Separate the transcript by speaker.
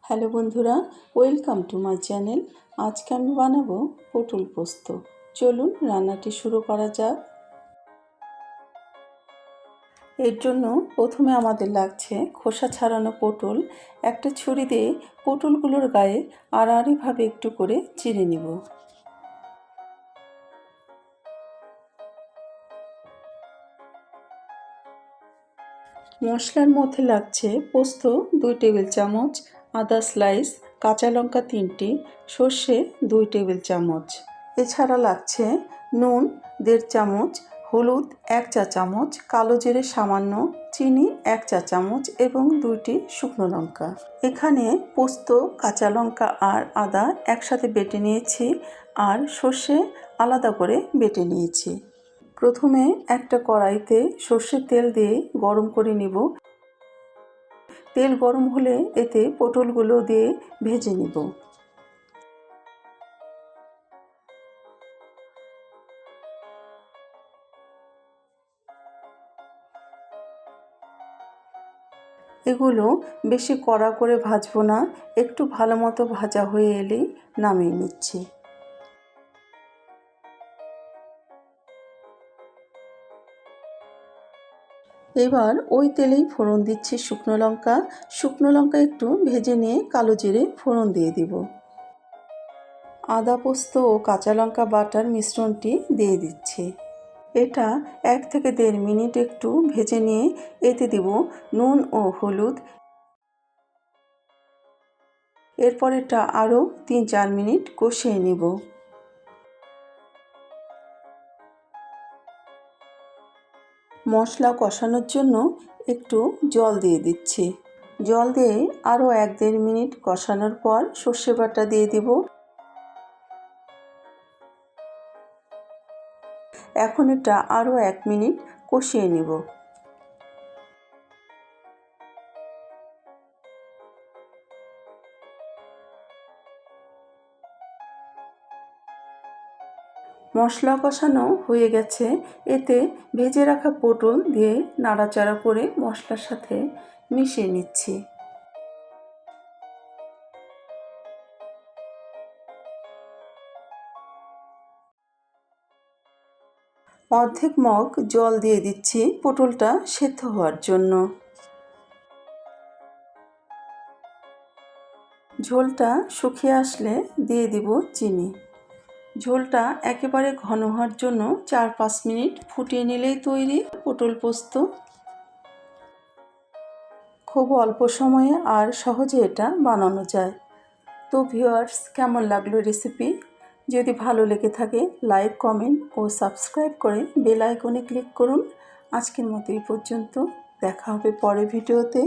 Speaker 1: Hello বন্ধুরা, welcome to my channel. আজকে আমি বানাবো পটল পোস্ত। চলুন রান্নাটি শুরু করা যাক। এর জন্য প্রথমে আমাদের লাগছে খোসা ছাড়ানো পটল। একটা ছুরি দিয়ে পটলগুলোর গায়ে আড়াআড়িভাবে একটু করে চিড়ে নিব। মশলার মধ্যে লাগছে পোস্ত 2 টেবিল চামচ, আদা স্লাইস, কাঁচা লঙ্কা 3টি, সর্ষে 2 টেবিল চামচ। এছাড়া লাগছে নুন 1.5 চামচ, হলুদ 1 চা চামচ, কালো জিরে সামান্য, চিনি 1 চা চামচ এবং 2টি শুকনো লঙ্কা। এখানে পোস্ত, কাঁচা লঙ্কা আর আদা একসাথে বেটে নিয়েছি আর সর্ষে আলাদা করে বেটে নিয়েছি। প্রথমে একটা কড়াইতে সর্ষের তেল দিয়ে গরম করে নিব। তেল গরম হলে এতে পটলগুলো দিয়ে ভেজে নিব। এগুলো বেশি কড়া করে ভাজবো না, একটু ভালো মতো ভাজা হয়ে এলেই নামিয়ে নিচ্ছি। এবার ওই তেলেই ফোড়ন দিচ্ছি শুকনো লঙ্কা। শুকনো লঙ্কা একটু ভেজে নিয়ে কালো জিরে ফোড়ন দিয়ে দিব। আদা, পোস্ত ও কাঁচা লঙ্কা বাটার মিশ্রণটি দিয়ে দিচ্ছি। এটা 1 থেকে 1.5 মিনিট একটু ভেজে নিয়ে এতে দিব নুন ও হলুদ। এরপর এটা আরও 3-4 মিনিট কষিয়ে নেব। মশলা কষানোর জন্য একটু জল দিয়ে দিচ্ছি। জল দিয়ে আরও 1-1.5 মিনিট কষানোর পর সর্ষে বাটা দিয়ে দিব। এখন এটা আরও 1 মিনিট কষিয়ে নেব। মশলা কষানো হয়ে গেছে। এতে ভেজে রাখা পটল দিয়ে নাড়াচাড়া করে মশলার সাথে মিশিয়ে নিচ্ছি। অর্ধেক মগ জল দিয়ে দিচ্ছি পটলটা সেদ্ধ হওয়ার জন্য। ঝোলটা শুকিয়ে আসলে দিয়ে দিব চিনি। ঝোলটা একেবারে ঘন হওয়ার জন্য 4-5 মিনিট ফুটিয়ে নিলেই তৈরি পটল পোস্ত। খুব অল্প সময়ে আর সহজে এটা বানানো যায়। তো ভিউয়ার্স, কেমন লাগলো রেসিপি? যদি ভালো লেগে থাকে লাইক, কমেন্ট ও সাবস্ক্রাইব করে বেল আইকনে ক্লিক করুন। আজকের মতো এই পর্যন্ত। দেখা হবে পরের ভিডিওতে।